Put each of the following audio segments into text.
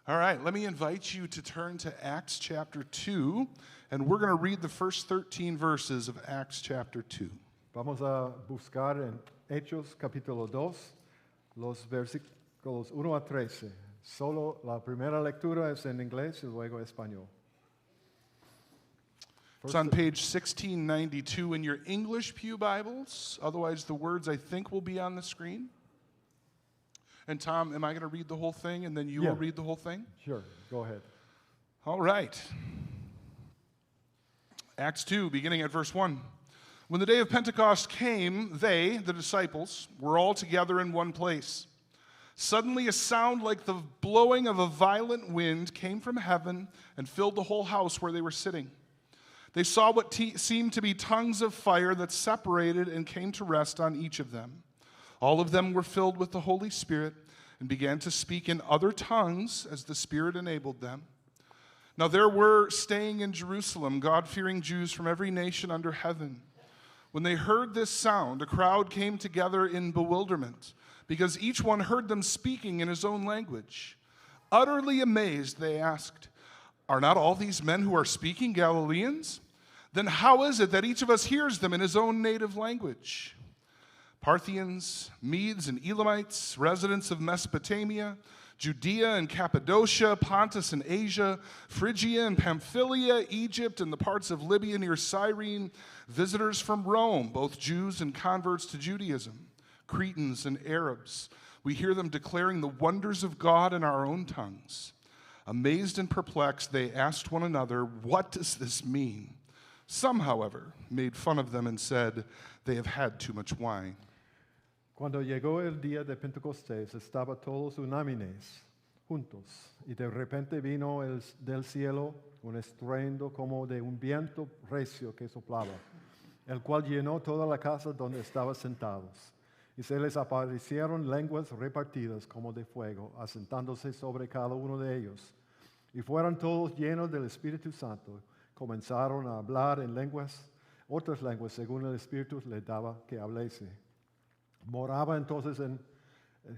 All right, let me invite you to turn to Acts chapter 2, and we're going to read the first 13 verses of Acts chapter 2. Vamos a buscar en Hechos capítulo 2, los versículos 1 a 13. Solo la primera lectura es en inglés y luego español. It's on page 1692 in your English Pew Bibles. Otherwise, the words I think will be on the screen. And Tom, am I going to read the whole thing and then you will read the whole thing? Sure, go ahead. All right. Acts 2, beginning at verse 1. When the day of Pentecost came, they, the disciples, were all together in one place. Suddenly a sound like the blowing of a violent wind came from heaven and filled the whole house where they were sitting. They saw what seemed to be tongues of fire that separated and came to rest on each of them. All of them were filled with the Holy Spirit and began to speak in other tongues as the Spirit enabled them. Now there were staying in Jerusalem God-fearing Jews from every nation under heaven. When they heard this sound, a crowd came together in bewilderment, because each one heard them speaking in his own language. Utterly amazed, they asked, "Are not all these men who are speaking Galileans? Then how is it that each of us hears them in his own native language?" Parthians, Medes and Elamites, residents of Mesopotamia, Judea and Cappadocia, Pontus and Asia, Phrygia and Pamphylia, Egypt and the parts of Libya near Cyrene, visitors from Rome, both Jews and converts to Judaism, Cretans and Arabs. We hear them declaring the wonders of God in our own tongues. Amazed and perplexed, they asked one another, "What does this mean?" Some, however, made fun of them and said, "They have had too much wine." Cuando llegó el día de Pentecostés, estaban todos unánimes, juntos, y de repente vino del cielo un estruendo como de un viento recio que soplaba, el cual llenó toda la casa donde estaban sentados. Y se les aparecieron lenguas repartidas como de fuego, asentándose sobre cada uno de ellos. Y fueron todos llenos del Espíritu Santo. Comenzaron a hablar en lenguas, otras lenguas, según el Espíritu les daba que hablase. Moraba entonces en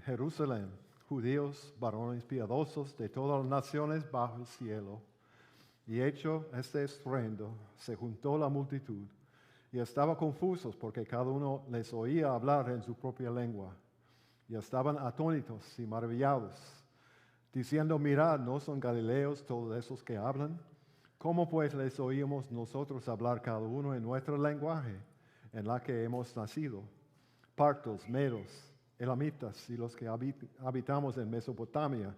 Jerusalén judíos, varones piadosos de todas las naciones bajo el cielo. Y hecho este estruendo, se juntó la multitud, y estaban confusos porque cada uno les oía hablar en su propia lengua. Y estaban atónitos y maravillados, diciendo, "Mirad, ¿no son galileos todos esos que hablan? ¿Cómo pues les oímos nosotros hablar cada uno en nuestro lenguaje, en la que hemos nacido? Partos, medos, elamitas y los que habitamos en Mesopotamia,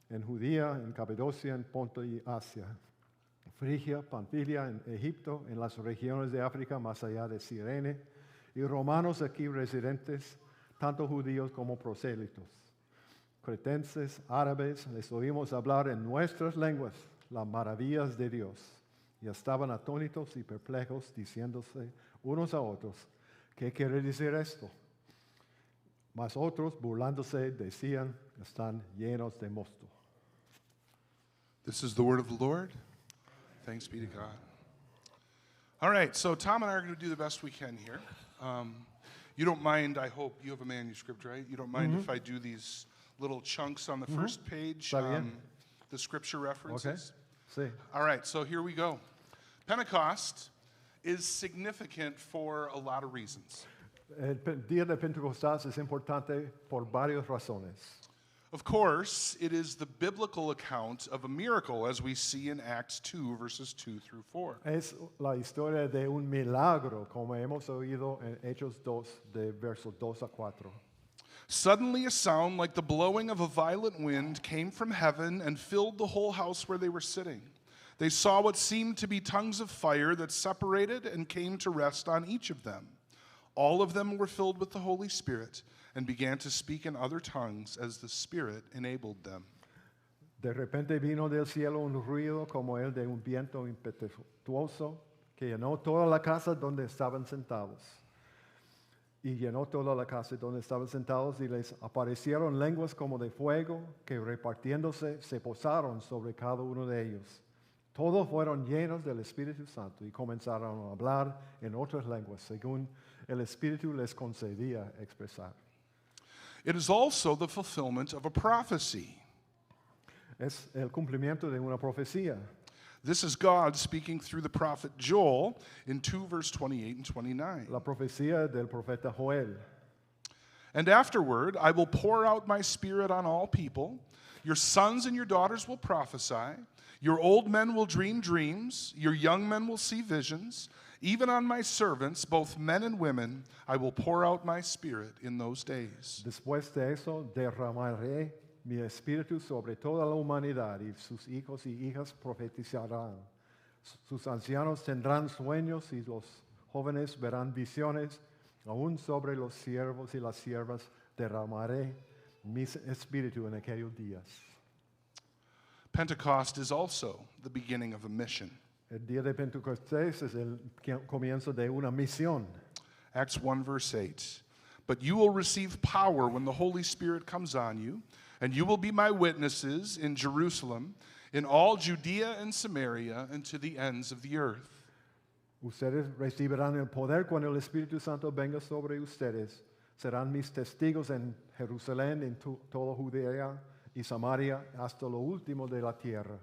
en Judea, en Capadocia, en Ponto y Asia, Frigia, Panfilia, en Egipto, en las regiones de África más allá de Cirene, y romanos aquí residentes, tanto judíos como prosélitos. Cretenses, árabes, les oímos hablar en nuestras lenguas las maravillas de Dios. Y estaban atónitos y perplejos, diciéndose unos a otros, ¿qué quiere decir esto? Mas otros, burlándose, decían, están llenos de mosto. This is the word of the Lord. Thanks be to God. All right, so Tom and I are going to do the best we can here. You don't mind, I hope, you have a manuscript, right? You don't mind if I do these little chunks on the first page, the scripture references? Okay. Sí. All right, so here we go. Pentecost is significant for a lot of reasons. El día de Pentecostés es importante por varias razones. Of course, it is the biblical account of a miracle, as we see in Acts 2, verses 2 through 4. Es la historia de un milagro, como hemos oído en Hechos 2, de versos 2 a 4. Suddenly a sound like the blowing of a violent wind came from heaven and filled the whole house where they were sitting. They saw what seemed to be tongues of fire that separated and came to rest on each of them. All of them were filled with the Holy Spirit and began to speak in other tongues as the Spirit enabled them. De repente vino del cielo un ruido como el de un viento impetuoso que llenó toda la casa donde estaban sentados. Y llenó toda la casa donde estaban sentados y les aparecieron lenguas como de fuego que repartiéndose se posaron sobre cada uno de ellos. Todos fueron llenos del Espíritu Santo y comenzaron a hablar en otras lenguas según el Espíritu les concedía expresar. It is also the fulfillment of a prophecy. Es el cumplimiento de una profecía. This is God speaking through the prophet Joel in 2 verse 28 and 29. La profecía del profeta Joel. And afterward, I will pour out my spirit on all people. Your sons and your daughters will prophesy. Your old men will dream dreams. Your young men will see visions. Even on my servants, both men and women, I will pour out my spirit in those days. Después de eso derramaré mi espíritu sobre toda la humanidad y sus hijos y hijas profetizarán. Sus ancianos tendrán sueños y los jóvenes verán visiones. Aún sobre los siervos y las siervas derramaré mi espíritu en aquellos días. Pentecost is also the beginning of a mission. El día de Pentecostés es el comienzo de una misión. Acts 1 verse 8. But you will receive power when the Holy Spirit comes on you, and you will be my witnesses in Jerusalem, in all Judea and Samaria, and to the ends of the earth. Ustedes recibirán el poder cuando el Espíritu Santo venga sobre ustedes. Serán mis testigos en Jerusalén, en toda Judea y Samaria, hasta lo último de la tierra.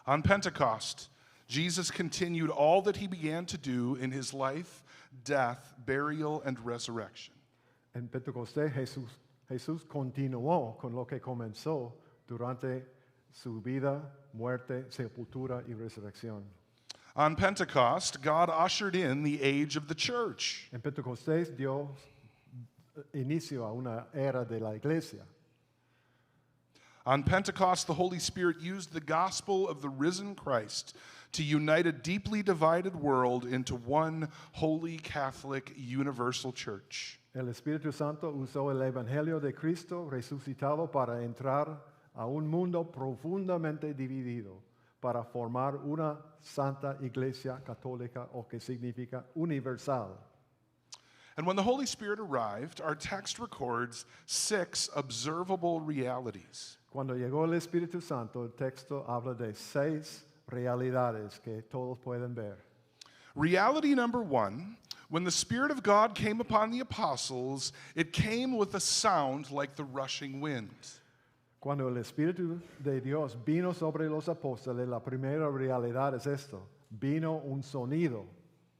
On Pentecost, Jesus continued all that he began to do in his life, death, burial, and resurrection. En Pentecostés Jesús continuó con lo que comenzó durante su vida, muerte, sepultura y resurrección. On Pentecost, God ushered in the age of the church. En Pentecostés Dios inició a una era de la iglesia. On Pentecost, the Holy Spirit used the gospel of the risen Christ to unite a deeply divided world into one holy, Catholic, universal church. El Espíritu Santo usó el Evangelio de Cristo resucitado para entrar a un mundo profundamente dividido, para formar una santa iglesia católica, o que significa universal. And when the Holy Spirit arrived, our text records 6 observable realities. Cuando llegó el Espíritu Santo, el texto habla de 6 realidades que todos pueden ver. Reality number 1, when the Spirit of God came upon the apostles, it came with a sound like the rushing wind. Cuando el Espíritu de Dios vino sobre los apóstoles, la primera realidad es esto: vino un sonido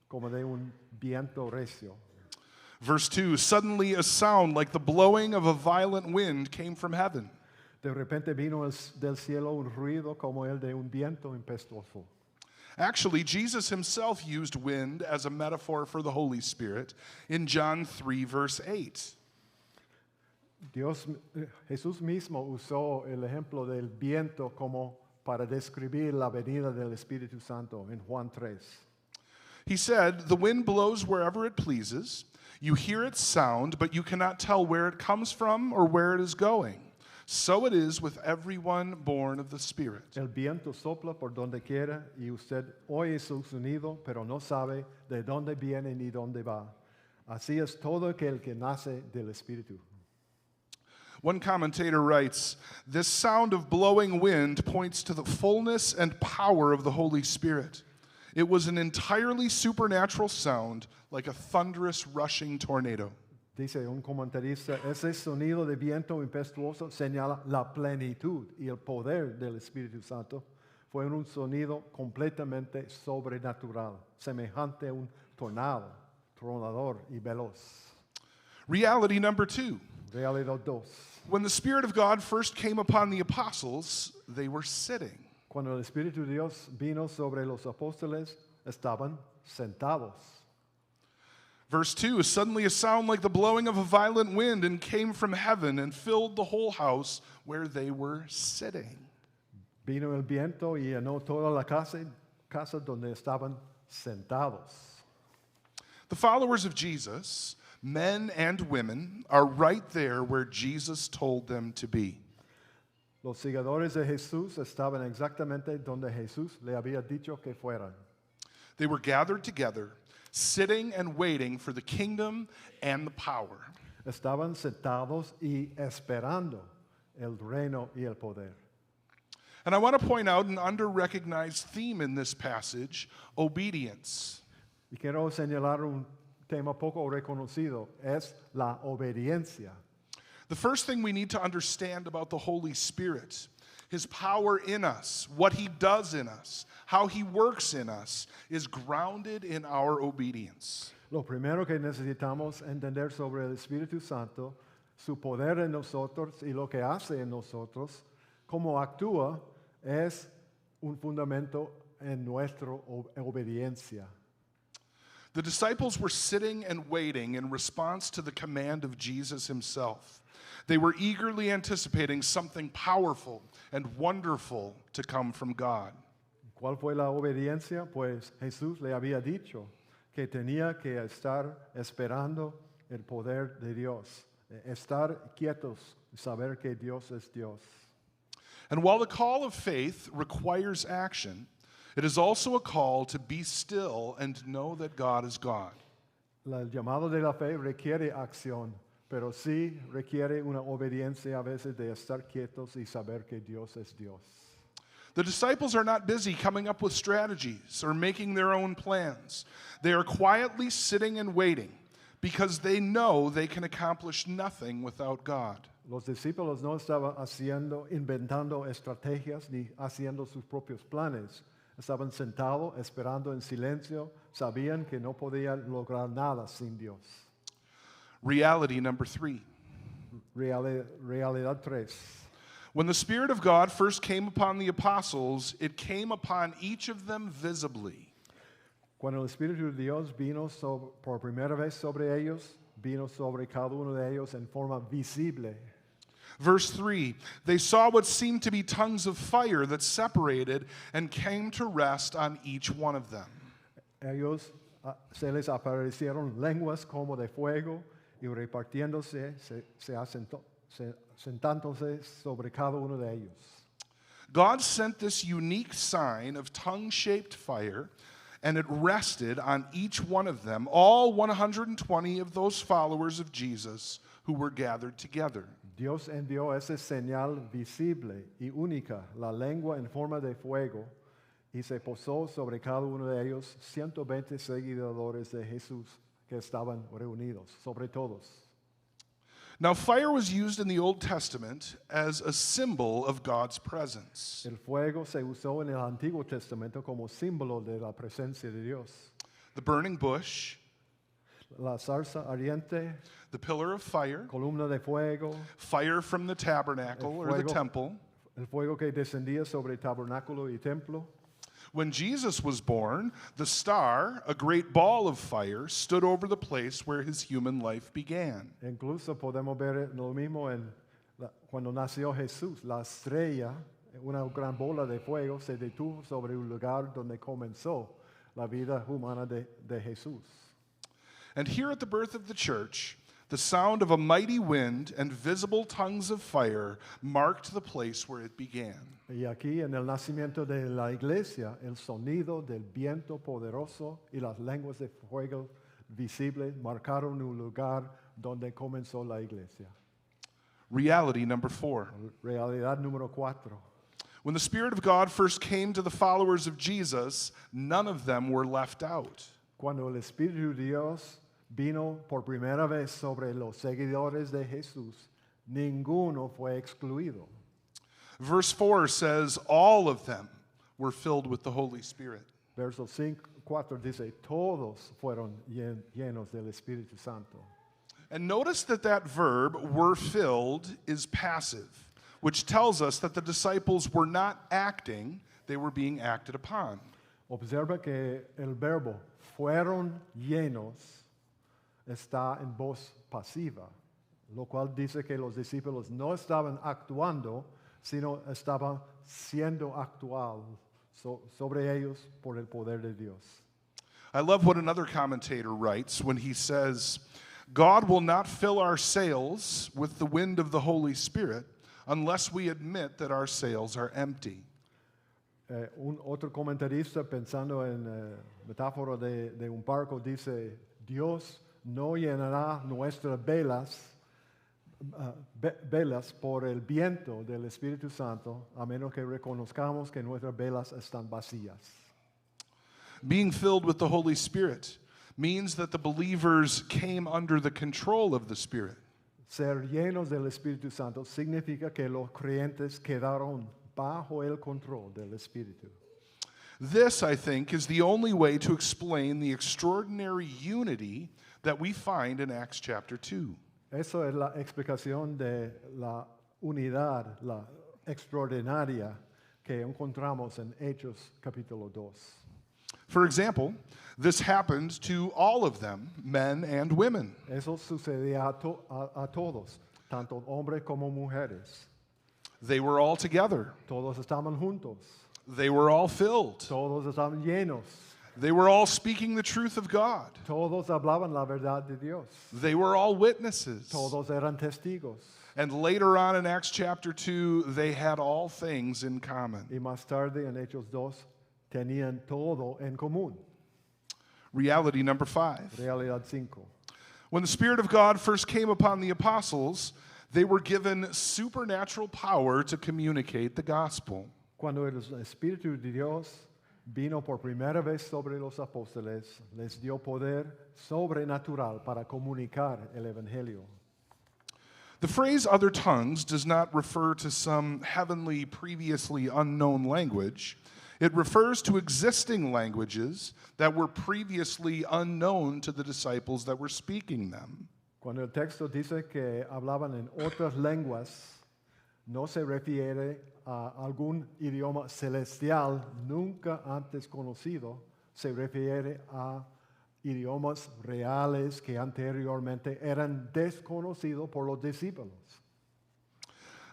como de un viento recio. Verse 2, suddenly a sound like the blowing of a violent wind came from heaven. De repente vino del cielo un ruido como el de un viento impetuoso. Actually, Jesus himself used wind as a metaphor for the Holy Spirit in John 3, verse 8. Jesús mismo usó el ejemplo del viento como para describir la venida del Espíritu Santo en Juan 3. He said, "The wind blows wherever it pleases. You hear its sound, but you cannot tell where it comes from or where it is going. So it is with everyone born of the Spirit." El viento sopla por donde quiera y usted oye su sonido, pero no sabe de dónde viene ni dónde va. Así es todo aquel que nace del Espíritu. One commentator writes, "This sound of blowing wind points to the fullness and power of the Holy Spirit. It was an entirely supernatural sound, like a thunderous rushing tornado." Dice un comentarista, ese sonido de viento impetuoso señala la plenitud y el poder del Espíritu Santo. Fue un sonido completamente sobrenatural, semejante a un tornado, tronador y veloz. Reality number 2. Realidad 2. When the Spirit of God first came upon the apostles, they were sitting. Cuando el Espíritu de Dios vino sobre los apóstoles, estaban sentados. Verse 2, suddenly a sound like the blowing of a violent wind and came from heaven and filled the whole house where they were sitting. Vino el viento y llenó toda la casa donde estaban sentados. The followers of Jesus, men and women, are right there where Jesus told them to be. Los seguidores de Jesús estaban exactamente donde Jesús le había dicho que fueran. They were gathered together, sitting and waiting for the kingdom and the power. Estaban sentados y esperando el reino y el poder. And I want to point out an under-recognized theme in this passage, obedience. Y quiero señalar un tema poco reconocido, es la obediencia. The first thing we need to understand about the Holy Spirit His power in us, what he does in us, how he works in us, is grounded in our obedience. Lo primero que necesitamos entender sobre el Espíritu Santo, su poder en nosotros y lo que hace en nosotros, cómo actúa, es un fundamento en nuestra obediencia. The disciples were sitting and waiting in response to the command of Jesus himself. They were eagerly anticipating something powerful and wonderful to come from God. ¿Cuál fue la obediencia? Pues Jesús le había dicho que tenía que estar esperando el poder de Dios, estar quietos, saber que Dios es Dios. And while the call of faith requires action, it is also a call to be still and know that God is God. El llamado de la fe requiere acción, pero sí requiere una obediencia a veces de estar quietos y saber que Dios es Dios. The disciples are not busy coming up with strategies or making their own plans. They are quietly sitting and waiting because they know they can accomplish nothing without God. Los discípulos no estaban inventando estrategias ni haciendo sus propios planes. Estaban sentados esperando en silencio, sabían que no podían lograr nada sin Dios. Reality number 3. Realidad 3. When the Spirit of God first came upon the apostles, it came upon each of them visibly. Cuando el Espíritu de Dios vino por primera vez sobre ellos, vino sobre cada uno de ellos en forma visible. Verse 3, they saw what seemed to be tongues of fire that separated and came to rest on each one of them. Ellos se les aparecieron lenguas como de fuego y repartiéndose, sentándose sobre cada uno de ellos. God sent this unique sign of tongue-shaped fire, and it rested on each one of them, all 120 of those followers of Jesus who were gathered together. Dios envió esa señal visible y única, la lengua en forma de fuego, y se posó sobre cada uno de ellos 120 seguidores de Jesús que estaban reunidos, sobre todos. Now, fire was used in the Old Testament as a symbol of God's presence. El fuego se usó en el Antiguo Testamento como símbolo de la presencia de Dios. The burning bush, La zarza ardiente, the pillar of fire, columna de fuego, fire from the tabernacle or the temple. el fuego que descendía sobre el tabernáculo y templo. When Jesus was born, the star, a great ball of fire, stood over the place where his human life began. Incluso podemos ver lo mismo cuando nació Jesús. La estrella, una gran bola de fuego, se detuvo sobre un lugar donde comenzó la vida humana de Jesús. And here at the birth of the church, the sound of a mighty wind and visible tongues of fire marked the place where it began. Y aquí en el nacimiento de la iglesia, el sonido del viento poderoso y las lenguas de fuego visibles marcaron un lugar donde comenzó la iglesia. Reality number 4. Realidad número 4. When the Spirit of God first came to the followers of Jesus, none of them were left out. Cuando el Espíritu de Dios vino por primera vez sobre los seguidores de Jesús, ninguno fue excluido. Verse 4 says, all of them were filled with the Holy Spirit. Verso 4 dice, todos fueron llenos del Espíritu Santo. And notice that that verb, were filled, is passive, which tells us that the disciples were not acting, they were being acted upon. Observa que el verbo fueron llenos está en voz pasiva, lo cual dice que los discípulos no estaban actuando, sino estaban siendo actuados sobre ellos por el poder de Dios. I love what another commentator writes when he says, God will not fill our sails with the wind of the Holy Spirit unless we admit that our sails are empty. Un otro comentarista, pensando en metáfora de un barco, dice, Dios no llenará nuestras velas por el viento del Espíritu Santo, a menos que reconozcamos que nuestras velas están vacías. Being filled with the Holy Spirit means that the believers came under the control of the Spirit. Ser llenos del Espíritu Santo significa que los creyentes quedaron bajo el control del Espíritu. This, I think, is the only way to explain the extraordinary unity that we find in Acts chapter 2. Eso es la explicación de la unidad, la extraordinaria que encontramos en Hechos capítulo 2. For example, this happened to all of them, men and women. Eso sucedía a todos, tanto hombres como mujeres. They were all together. Todos estaban juntos, They were all filled. todos estaban llenos, They were all speaking the truth of God. todos hablaban la verdad de Dios, They were all witnesses. todos eran testigos. And later on in Acts chapter 2, they had all things in common. Y más tarde en Hechos 2 tenían todo en común. Reality number 5. Realidad 5. When the Spirit of God first came upon the apostles, they were given supernatural power to communicate the gospel. Cuando el Espíritu de Dios vino por primera vez sobre los apóstoles, les dio poder sobrenatural para comunicar el Evangelio. The phrase other tongues does not refer to some heavenly, previously unknown language. It refers to existing languages that were previously unknown to the disciples that were speaking them. Cuando el texto dice que hablaban en otras lenguas, no se refiere a algún idioma celestial nunca antes conocido, se refiere a idiomas reales que anteriormente eran desconocidos por los discípulos.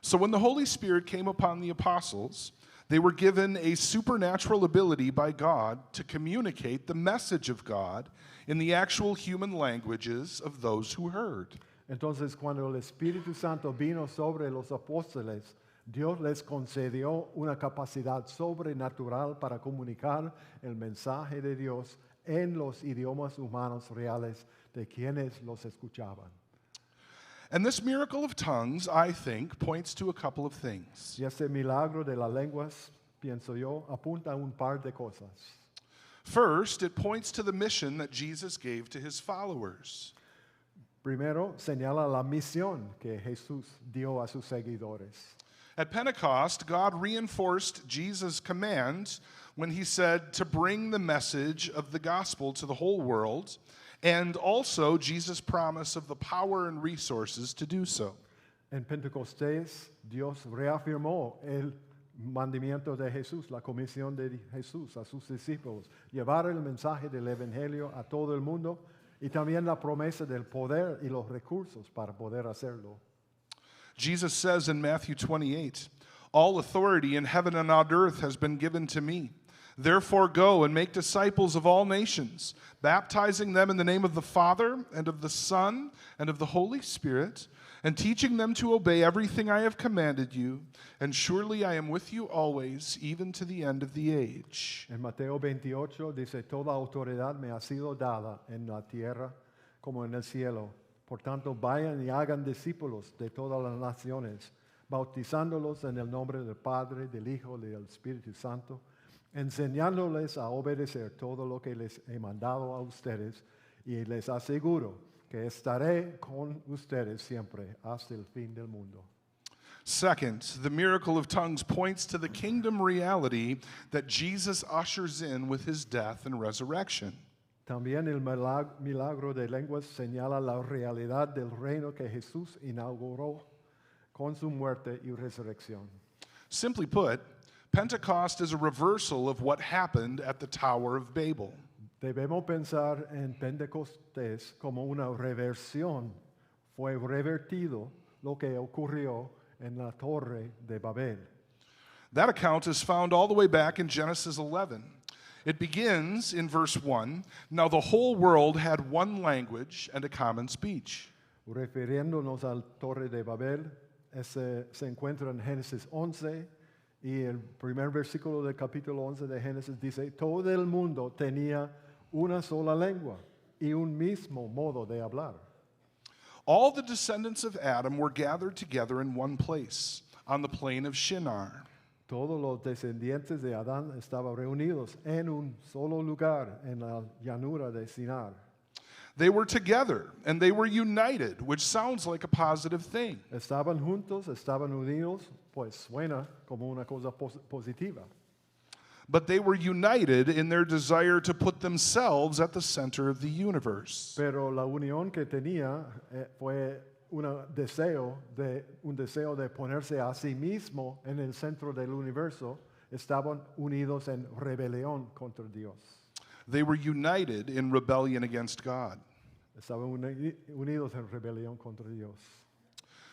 So when the Holy Spirit came upon the apostles, they were given a supernatural ability by God to communicate the message of God in the actual human languages of those who heard. Entonces, cuando el Espíritu Santo vino sobre los apóstoles, Dios les concedió una capacidad sobrenatural para comunicar el mensaje de Dios en los idiomas humanos reales de quienes los escuchaban. And this miracle of tongues, I think, points to a couple of things. Y este milagro de las lenguas, pienso yo, apunta a un par de cosas. First, it points to the mission that Jesus gave to his followers. Primero, señala la misión que Jesús dio a sus seguidores. At Pentecost, God reinforced Jesus' command when he said to bring the message of the gospel to the whole world, and also Jesus' promise of the power and resources to do so. En Pentecostés, Dios reafirmó el mandamiento de Jesús, la comisión de Jesús a sus discípulos, llevar el mensaje del Evangelio a todo el mundo y también la promesa del poder y los recursos para poder hacerlo. Jesus says in Matthew 28, "All authority in heaven and on earth has been given to me. Therefore go and make disciples of all nations, baptizing them in the name of the Father and of the Son and of the Holy Spirit, and teaching them to obey everything I have commanded you. And surely I am with you always, even to the end of the age." En Mateo 28 dice, toda autoridad me ha sido dada en la tierra como en el cielo. Por tanto, vayan y hagan discípulos de todas las naciones, bautizándolos en el nombre del Padre, del Hijo y del Espíritu Santo, enseñándoles a obedecer todo lo que les he mandado a ustedes, y les aseguro que estaré con ustedes siempre hasta el fin del mundo. Second, the miracle of tongues points to the kingdom reality that Jesus ushers in with his death and resurrection. También el milagro de lenguas señala la realidad del reino que Jesús inauguró con su muerte y resurrección. Simply put, Pentecost is a reversal of what happened at the Tower of Babel. Debemos pensar en Pentecostés como una reversión. Fue revertido lo que ocurrió en la Torre de Babel. That account is found all the way back in Genesis 11. It begins in verse 1, "Now the whole world had one language and a common speech." Refiriéndonos al Torre de Babel, se encuentra en Génesis 11 y el primer versículo del capítulo 11 de Génesis dice, todo el mundo tenía una sola lengua y un mismo modo de hablar. All the descendants of Adam were gathered together in one place, on the plain of Shinar. Todos los descendientes de Adán estaban reunidos en un solo lugar en la llanura de Sinar. They were together and they were united, which sounds like a positive thing. Estaban juntos, estaban unidos, pues suena como una cosa positiva. But they were united in their desire to put themselves at the center of the universe. Pero la unión que tenía fue un deseo de ponerse a sí mismo en el centro del universo. Estaban unidos en rebelión contra Dios. They were united in rebellion against God. Estaban unidos en rebelión contra Dios.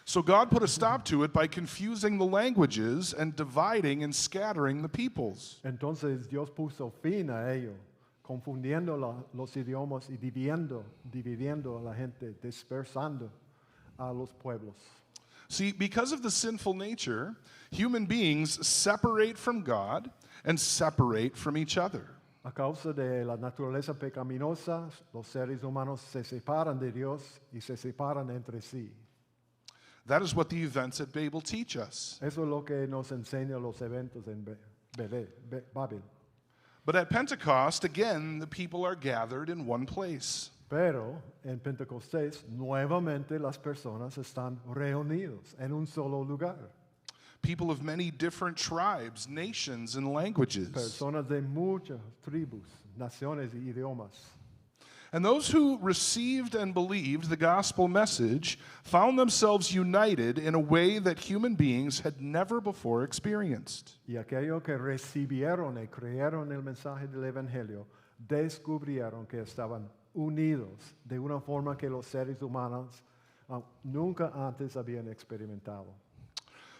So God put a stop to it by confusing the languages and dividing and scattering the peoples. Entonces Dios puso fin a ello, confundiendo los idiomas y dividiendo a la gente, dispersando a los pueblos. See, because of the sinful nature, human beings separate from God and separate from each other. A causa de la naturaleza pecaminosa, los seres humanos se separan de Dios y se separan entre sí. That is what the events at Babel teach us. Eso es lo que nos enseña los eventos en Babel. But at Pentecost, again, the people are gathered in one place. Pero en Pentecostés, nuevamente las personas están reunidos en un solo lugar. People of many different tribes, nations, and languages. Personas de muchas tribus, naciones y idiomas. And those who received and believed the gospel message found themselves united in a way that human beings had never before experienced. Y aquellos que recibieron y creyeron el mensaje del Evangelio descubrieron que estaban unidos de una forma que los seres humanos nunca antes habían experimentado.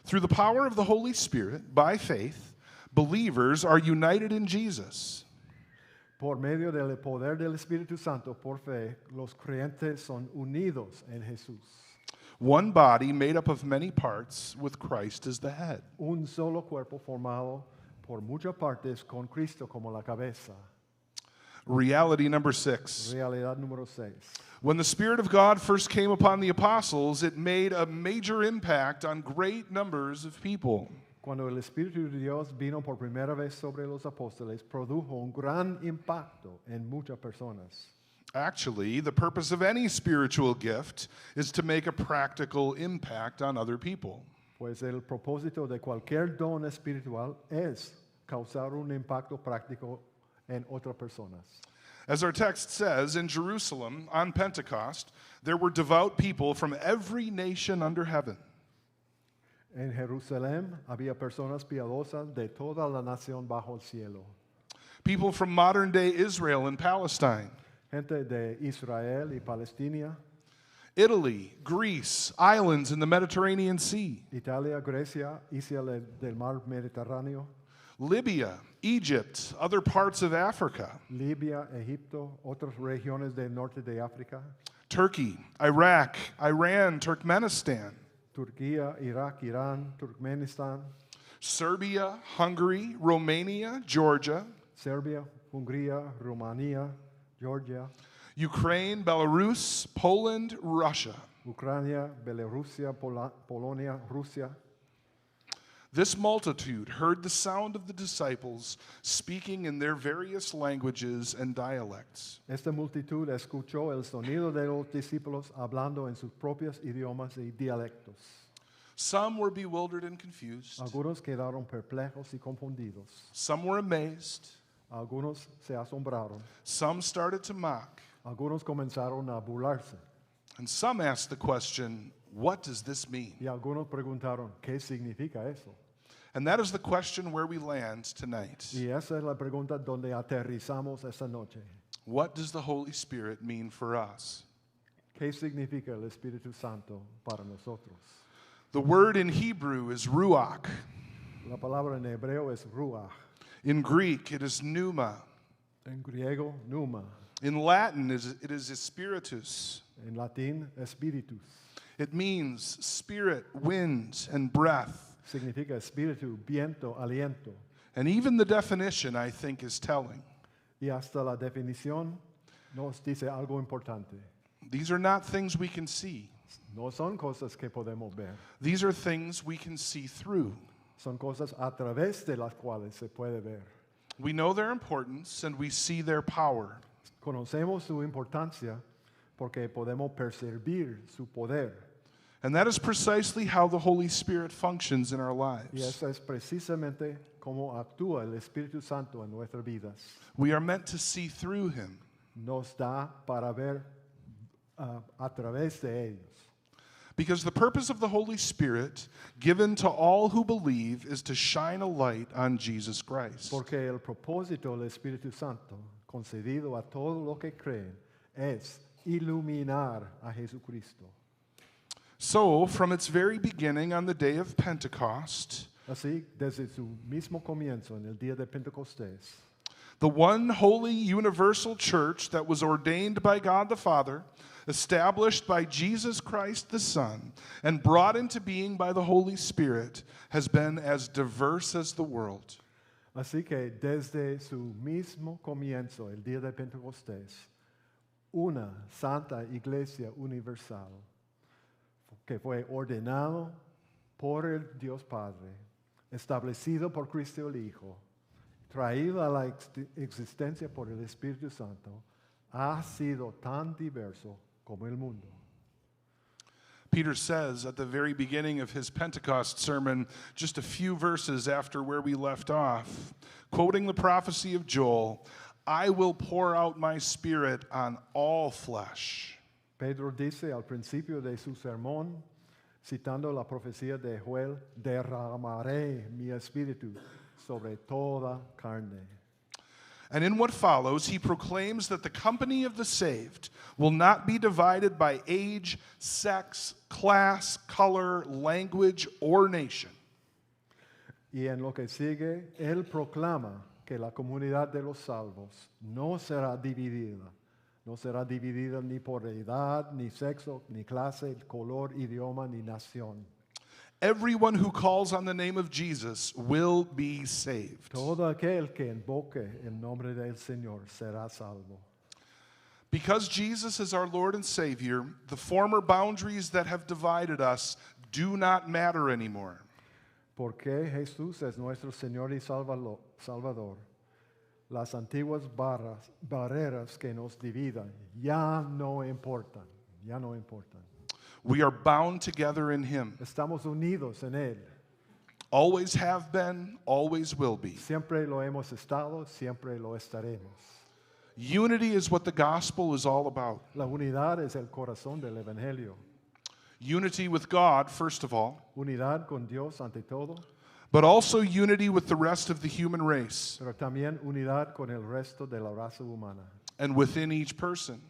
Through the power of the Holy Spirit, by faith, believers are united in Jesus. Por medio del poder del Espíritu Santo, por fe, los creyentes son unidos en Jesús. One body made up of many parts, with Christ as the head. Un solo cuerpo formado por muchas partes con Cristo como la cabeza. Reality number 6. Realidad número 6. When the Spirit of God first came upon the apostles, it made a major impact on great numbers of people. Cuando el Espíritu de Dios vino por primera vez sobre los apóstoles, produjo un gran impacto en muchas personas. Actually, the purpose of any spiritual gift is to make a practical impact on other people. Pues el propósito de cualquier don espiritual es causar un impacto práctico en otras personas. As our text says, in Jerusalem on Pentecost, there were devout people from every nation under heaven. En Jerusalén había personas piadosas de toda la nación bajo el cielo. People from modern day Israel and Palestine, Gente de Israel y Palestina, Italy, Greece, islands in the Mediterranean Sea, Italia, Grecia, islas del mar Mediterráneo, Libya, Egypt, other parts of Africa, Libia, Egipto, otras regiones del norte de África, Turkey, Iraq, Iran, Turkmenistan, Turquía, Irak, Irán, Turkmenistán, Serbia, Hungary, Romania, Georgia, Serbia, Hungría, Rumanía, Georgia, Ukraine, Belarus, Poland, Russia. Ucrania, Bielorrusia, Polonia, Rusia. This multitude heard the sound of the disciples speaking in their various languages and dialects. Esta multitud escuchó el sonido de los discípulos hablando en sus propios idiomas y dialectos. Some were bewildered and confused. Algunos quedaron perplejos y confundidos. Some were amazed. Algunos se asombraron. Some started to mock. Algunos comenzaron a burlarse. And some asked the question, what does this mean? Y algunos preguntaron, ¿qué significa eso? And that is the question where we land tonight. Y esa es la pregunta donde aterrizamos esta noche. What does the Holy Spirit mean for us? ¿Qué significa el Espíritu Santo para nosotros? The word in Hebrew is ruach. La palabra en hebreo es ruach. In Greek, it is pneuma. En griego, pneuma. In Latin, it is spiritus. En latín, espíritus. It means spirit, wind, and breath. Significa espíritu, viento, aliento. And even the definition, I think, is telling. Y hasta la definición nos dice algo importante. These are not things we can see. No son cosas que podemos ver. These are things we can see through. Son cosas a través de las cuales se puede ver. We know their importance and we see their power. Conocemos su importancia porque podemos percibir su poder. And that is precisely how the Holy Spirit functions in our Y lives. eso es precisamente cómo actúa el Espíritu Santo en nuestras vidas. We are meant to see through him. Nos da para ver a través de ellos. Because the purpose of the Holy Spirit, given to all who believe, is to shine a light on Jesus Christ. Porque el propósito del Espíritu Santo, concedido a todos los que creen, es iluminar a Jesucristo. So, from its very beginning on the day of Pentecost, Así, desde su mismo comienzo en el día de Pentecostés, the one holy universal church that was ordained by God the Father, established by Jesus Christ the Son, and brought into being by the Holy Spirit, has been as diverse as the world. así que desde su mismo comienzo, el día de Pentecostés, una santa iglesia universal que fue ordenado por el Dios Padre, establecido por Cristo el Hijo, traído a la existencia por el Espíritu Santo, ha sido tan diverso como el mundo. Peter says at the very beginning of his Pentecost sermon, just a few verses after where we left off, quoting the prophecy of Joel, I will pour out my spirit on all flesh. Pedro dice al principio de su sermón, citando la profecía de Joel, derramaré mi espíritu sobre toda carne. And in what follows, he proclaims that the company of the saved will not be divided by age, sex, class, color, language, or nation. Y en lo que sigue, él proclama que la comunidad de los salvos no será dividida. No será dividida ni por edad, ni sexo, ni clase, color, idioma, ni nación. Everyone who calls on the name of Jesus will be saved. Todo aquel que invoque el nombre del Señor será salvo. Because Jesus is our Lord and Savior, the former boundaries that have divided us do not matter anymore. Porque Jesús es nuestro Señor y Salvador. Las antiguas barreras que nos dividan ya no importan, ya no importan. We are bound together in Him. Estamos unidos en Él. Always have been, always will be. Siempre lo hemos estado, siempre lo estaremos. Unity is what the gospel is all about. La unidad es el corazón del Evangelio. Unity with God, first of all, Unidad con Dios ante todo, but also unity with the rest of the human race pero también unidad con el resto de la raza humana and within each person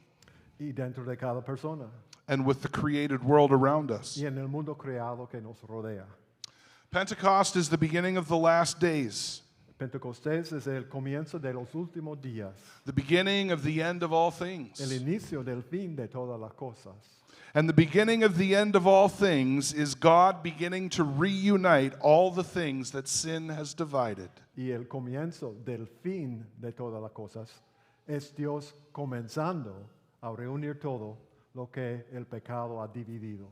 y dentro de cada persona and with the created world around us. y en el mundo creado que nos rodea. Pentecost is the beginning of the last days, Pentecostés es el comienzo de los últimos días, the beginning of the end of all el things. inicio del fin de todas las cosas. And the beginning of the end of all things is God beginning to reunite all the things that sin has divided. Y el comienzo del fin de todas las cosas es Dios comenzando a reunir todo lo que el pecado ha dividido.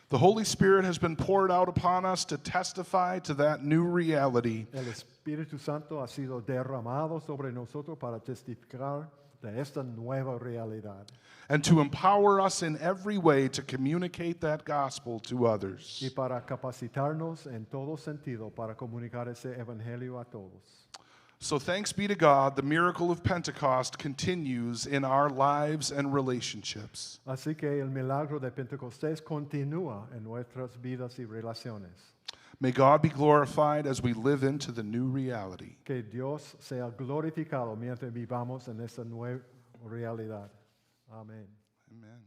The Holy Spirit has been poured out upon us to testify to that new reality. El Espíritu Santo ha sido derramado sobre nosotros para testificar de esta nueva realidad And to empower us in every way to communicate that gospel to others. y para capacitarnos en todo sentido para comunicar ese evangelio a todos. So thanks be to God, the miracle of Pentecost continues in our lives and relationships. Así que el milagro de Pentecostés continúa en nuestras vidas y relaciones. May God be glorified as we live into the new reality. Que Dios sea glorificado mientras vivamos en esta nueva realidad. Amén. Amen.